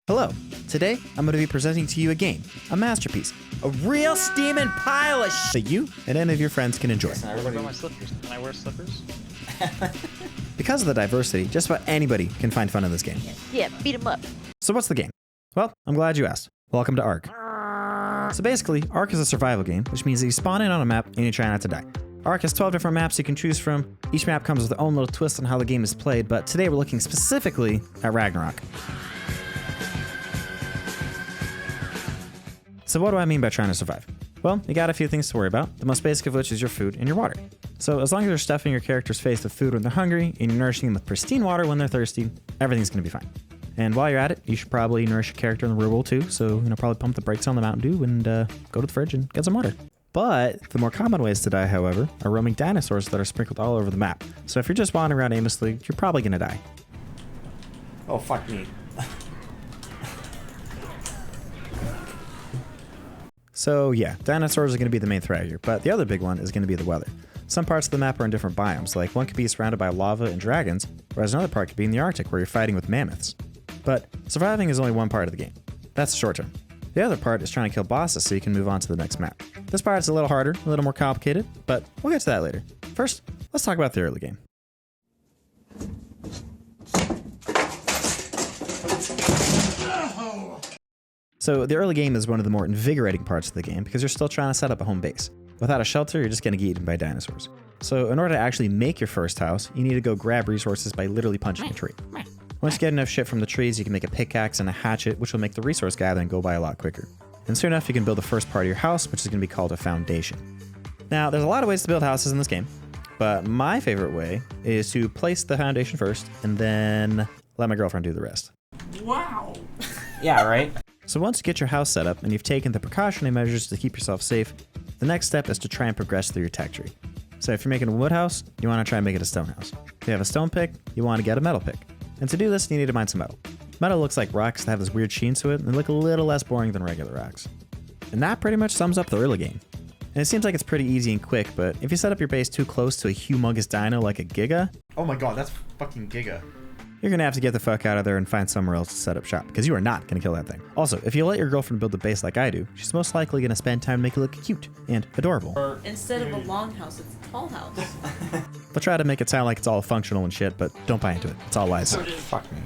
Hello. Today, I'm going to be presenting to you a game, a masterpiece, a real steaming pile of that you and any of your friends can enjoy. What about my slippers? Can I wear slippers? Because of the diversity, just about anybody can find fun in this game. Yeah, beat him up. So what's the game? Well, I'm glad you asked. Welcome to Ark. So basically, Ark is a survival game, which means that you spawn in on a map and you try not to die. Ark has 12 different maps you can choose from. Each map comes with their own little twist on how the game is played, but today we're looking specifically at Ragnarok. So what do I mean by trying to survive? Well, you got a few things to worry about, the most basic of which is your food and your water. So as long as you're stuffing your character's face with food when they're hungry, and you're nourishing them with pristine water when they're thirsty, everything's gonna be fine. And while you're at it, you should probably nourish your character in the real world too, so probably pump the brakes on the Mountain Dew and go to the fridge and get some water. But the more common ways to die, however, are roaming dinosaurs that are sprinkled all over the map. So if you're just wandering around aimlessly, you're probably gonna die. Oh, fuck me. So yeah, dinosaurs are going to be the main threat here, but the other big one is going to be the weather. Some parts of the map are in different biomes, like one could be surrounded by lava and dragons, whereas another part could be in the Arctic where you're fighting with mammoths. But surviving is only one part of the game. That's the short term. The other part is trying to kill bosses so you can move on to the next map. This part's a little harder, a little more complicated, but we'll get to that later. First, let's talk about the early game. So the early game is one of the more invigorating parts of the game because you're still trying to set up a home base. Without a shelter, you're just going to get eaten by dinosaurs. So in order to actually make your first house, you need to go grab resources by literally punching a tree. Once you get enough shit from the trees, you can make a pickaxe and a hatchet, which will make the resource gathering go by a lot quicker. And soon enough, you can build the first part of your house, which is going to be called a foundation. Now, there's a lot of ways to build houses in this game, but my favorite way is to place the foundation first and then let my girlfriend do the rest. Wow. Yeah, right? So once you get your house set up and you've taken the precautionary measures to keep yourself safe, the next step is to try and progress through your tech tree. So if you're making a wood house, you want to try and make it a stone house. If you have a stone pick, you want to get a metal pick. And to do this, you need to mine some metal. Metal looks like rocks that have this weird sheen to it and look a little less boring than regular rocks. And that pretty much sums up the early game. And it seems like it's pretty easy and quick, but if you set up your base too close to a humongous dino like a Giga, Oh my god, that's fucking Giga. you're gonna have to get the fuck out of there and find somewhere else to set up shop, because you are not gonna kill that thing. Also, if you let your girlfriend build a base like I do, she's most likely gonna spend time to make it look cute and adorable. Instead of a long house, it's a tall house. They'll try to make it sound like it's all functional and shit, but don't buy into it. It's all lies. Fuck me.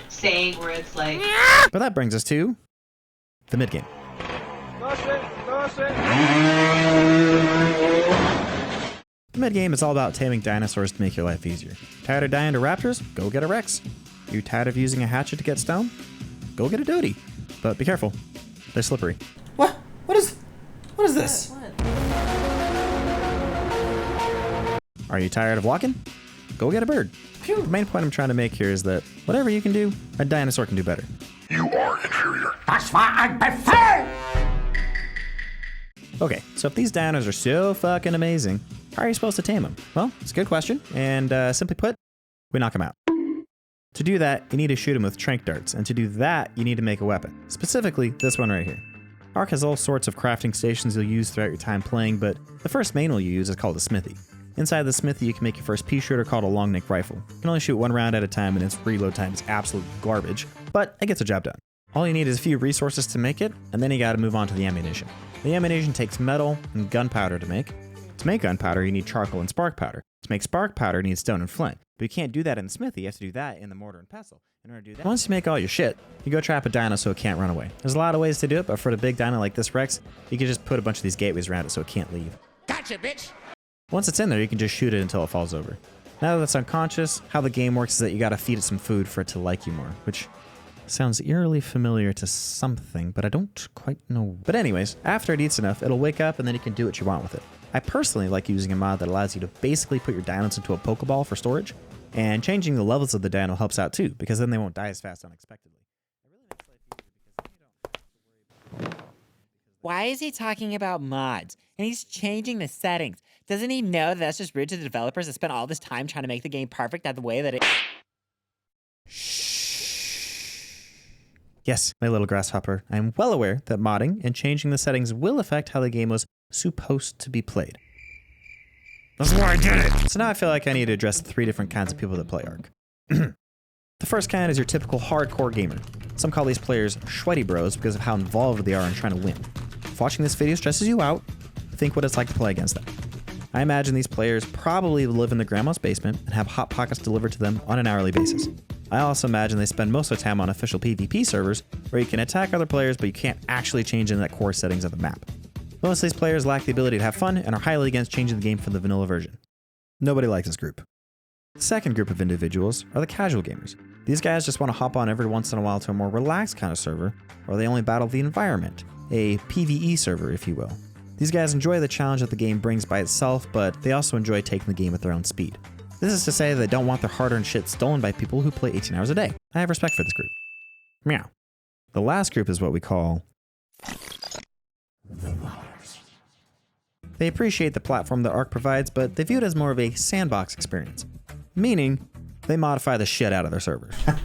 Saying where it's like, But that brings us to the mid-game. The mid-game is all about taming dinosaurs to make your life easier. Tired of dying to raptors? Go get a Rex. You tired of using a hatchet to get stone? Go get a Doty. But be careful. They're slippery. What? What is this? What? Are you tired of walking? Go get a bird. The main point I'm trying to make here is that whatever you can do, a dinosaur can do better. You are inferior. That's why I prefer. Okay, so if these dinos are so fucking amazing, how are you supposed to tame them? Well, it's a good question, and simply put, we knock them out. To do that, you need to shoot them with tranq darts, and to do that, you need to make a weapon. Specifically, this one right here. Ark has all sorts of crafting stations you'll use throughout your time playing, but the first main one you use is called a smithy. Inside the smithy, you can make your first pea shooter called a long neck rifle. You can only shoot one round at a time, and its reload time is absolute garbage, but it gets the job done. All you need is a few resources to make it, and then you gotta move on to the ammunition. The ammunition takes metal and gunpowder to make. To make gunpowder, you need charcoal and spark powder. To make spark powder, you need stone and flint. But you can't do that in the smithy, you have to do that in the mortar and pestle. In order to do that, once you make all your shit, you go trap a dino so it can't run away. There's a lot of ways to do it, but for the big dino like this Rex, you can just put a bunch of these gateways around it so it can't leave. Gotcha, bitch. Once it's in there, you can just shoot it until it falls over. Now that it's unconscious, how the game works is that you gotta feed it some food for it to like you more, which sounds eerily familiar to something, but I don't quite know. But anyways, after it eats enough, it'll wake up and then you can do what you want with it. I personally like using a mod that allows you to basically put your dinos into a Pokeball for storage, and changing the levels of the dino helps out too, because then they won't die as fast unexpectedly. Why is he talking about mods? And he's changing the settings. Doesn't he know that that's just rude to the developers that spent all this time trying to make the game perfect at the way that it... Yes, my little grasshopper, I am well aware that modding and changing the settings will affect how the game was supposed to be played. That's why I did it! So now I feel like I need to address 3 different kinds of people that play Ark. The first kind is your typical hardcore gamer. Some call these players sweaty bros because of how involved they are in trying to win. If watching this video stresses you out, think what it's like to play against them. I imagine these players probably live in their grandma's basement and have Hot Pockets delivered to them on an hourly basis. I also imagine they spend most of their time on official PvP servers where you can attack other players but you can't actually change in the core settings of the map. Most of these players lack the ability to have fun and are highly against changing the game from the vanilla version. Nobody likes this group. The second group of individuals are the casual gamers. These guys just want to hop on every once in a while to a more relaxed kind of server, or they only battle the environment, a PvE server if you will. These guys enjoy the challenge that the game brings by itself, but they also enjoy taking the game at their own speed. This is to say they don't want their hard-earned shit stolen by people who play 18 hours a day. I have respect for this group. Meow. The last group is what we call the modders. They appreciate the platform that Ark provides, but they view it as more of a sandbox experience. Meaning, they modify the shit out of their servers. I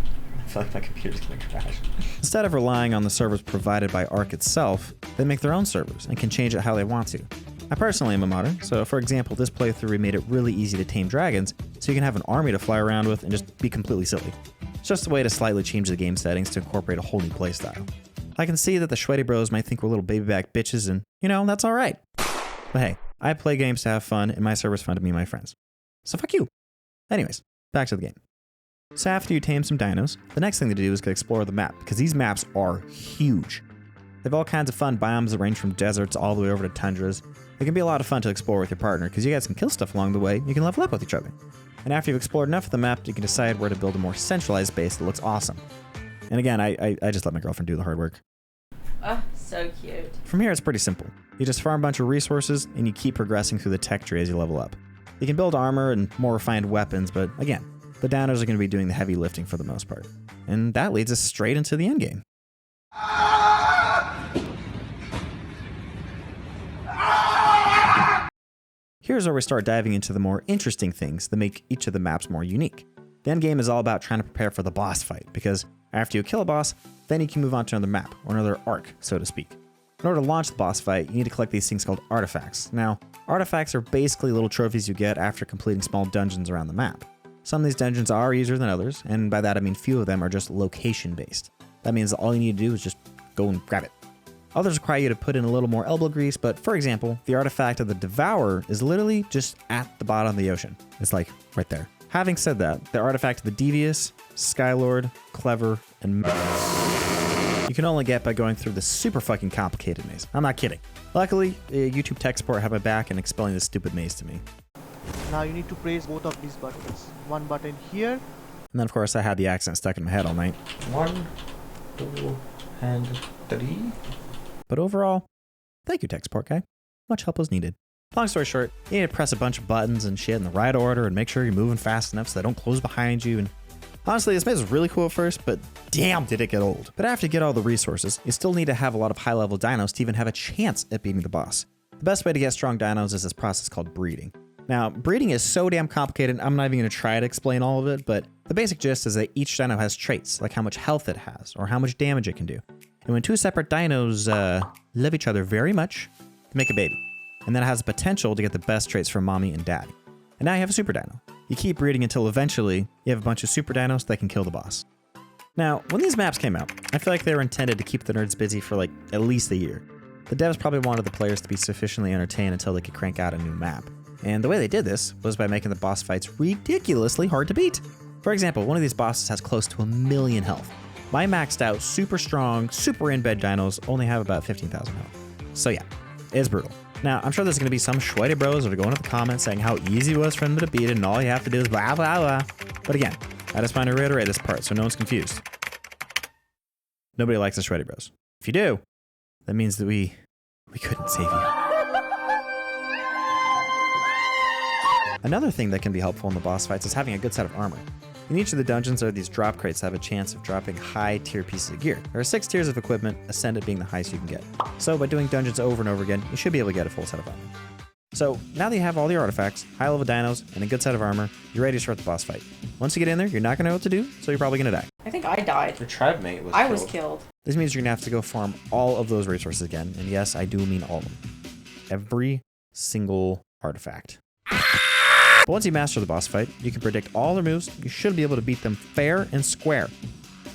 feel like my computer's gonna crash. Instead of relying on the servers provided by Ark itself, they make their own servers and can change it how they want to. I personally am a modder, so for example, this playthrough we made it really easy to tame dragons, so you can have an army to fly around with and just be completely silly. It's just a way to slightly change the game settings to incorporate a whole new playstyle. I can see that the sweaty bros might think we're little baby back bitches and, that's alright. But hey, I play games to have fun and my server's fun to me and my friends. So fuck you. Anyways, back to the game. So after you tame some dinos, the next thing to do is to explore the map, because these maps are huge. They have all kinds of fun biomes that range from deserts all the way over to tundras. It can be a lot of fun to explore with your partner, because you guys can kill stuff along the way, you can level up with each other. And after you've explored enough of the map, you can decide where to build a more centralized base that looks awesome. And again, I just let my girlfriend do the hard work. Oh, so cute. From here, it's pretty simple. You just farm a bunch of resources, and you keep progressing through the tech tree as you level up. You can build armor and more refined weapons, but again, the downers are going to be doing the heavy lifting for the most part. And that leads us straight into the endgame. Here's where we start diving into the more interesting things that make each of the maps more unique. The endgame is all about trying to prepare for the boss fight, because after you kill a boss, then you can move on to another map, or another arc, so to speak. In order to launch the boss fight, you need to collect these things called artifacts. Now, artifacts are basically little trophies you get after completing small dungeons around the map. Some of these dungeons are easier than others, and by that I mean few of them are just location-based. That means all you need to do is just go and grab it. Others require you to put in a little more elbow grease, but for example, the artifact of the Devourer is literally just at the bottom of the ocean. It's like right there. Having said that, the artifact of the Devious, Skylord, Clever, and you can only get by going through this super fucking complicated maze. I'm not kidding. Luckily, YouTube tech support had my back in explaining this stupid maze to me. Now you need to press both of these buttons. One button here. And then of course I had the accent stuck in my head all night. 1, 2, and 3. But overall, thank you tech support guy. Much help was needed. Long story short, you need to press a bunch of buttons and shit in the right order and make sure you're moving fast enough so they don't close behind you. And honestly, this maze was really cool at first, but damn did it get old. But after you get all the resources, you still need to have a lot of high level dinos to even have a chance at beating the boss. The best way to get strong dinos is this process called breeding. Now, breeding is so damn complicated, I'm not even going to try to explain all of it, but the basic gist is that each dino has traits, like how much health it has, or how much damage it can do. And when two separate dinos love each other very much, they make a baby. And then it has the potential to get the best traits from mommy and daddy. And now you have a super dino. You keep breeding until eventually you have a bunch of super dinos that can kill the boss. Now, when these maps came out, I feel like they were intended to keep the nerds busy for like at least a year. The devs probably wanted the players to be sufficiently entertained until they could crank out a new map. And the way they did this was by making the boss fights ridiculously hard to beat. For example, one of these bosses has close to 1,000,000 health. My maxed out, super strong, super in-bed dinos only have about 15,000 health. So yeah, it's brutal. Now, I'm sure there's going to be some sweaty bros that are going to the comments saying how easy it was for them to beat it and all you have to do is blah, blah, blah. But again, I just want to reiterate this part so no one's confused. Nobody likes the sweaty bros. If you do, that means that we couldn't save you. Another thing that can be helpful in the boss fights is having a good set of armor. In each of the dungeons are these drop crates that have a chance of dropping high tier pieces of gear. There are 6 tiers of equipment, Ascendant being the highest you can get. So by doing dungeons over and over again, you should be able to get a full set of armor. So now that you have all the artifacts, high level dinos, and a good set of armor, you're ready to start the boss fight. Once you get in there, you're not going to know what to do, so you're probably going to die. I think I died. Your tribe mate was I killed. was killed. This means you're going to have to go farm all of those resources again, and yes, I do mean all of them. Every single artifact. But once you master the boss fight, you can predict all their moves, you should be able to beat them fair and square.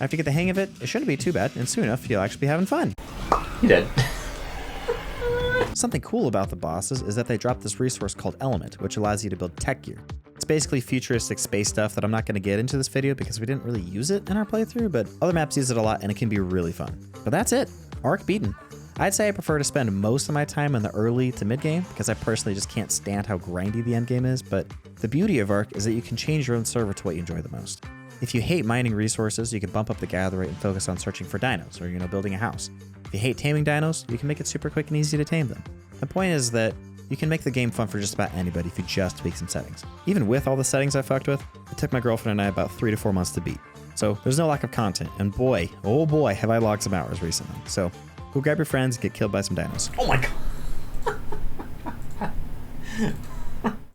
After you get the hang of it, it shouldn't be too bad, and soon enough, you'll actually be having fun. You did. Something cool about the bosses is that they drop this resource called Element, which allows you to build tech gear. It's basically futuristic space stuff that I'm not going to get into this video because we didn't really use it in our playthrough, but other maps use it a lot and it can be really fun. But that's it. Arc beaten. I'd say I prefer to spend most of my time in the early to mid game because I personally just can't stand how grindy the end game is, but the beauty of Arc is that you can change your own server to what you enjoy the most. If you hate mining resources, you can bump up the gather rate and focus on searching for dinos or, building a house. If you hate taming dinos, you can make it super quick and easy to tame them. The point is that you can make the game fun for just about anybody if you just tweak some settings. Even with all the settings I fucked with, it took my girlfriend and I about 3 to 4 months to beat. So there's no lack of content, and boy, oh boy, have I logged some hours recently. So go grab your friends and get killed by some dinos. Oh my god.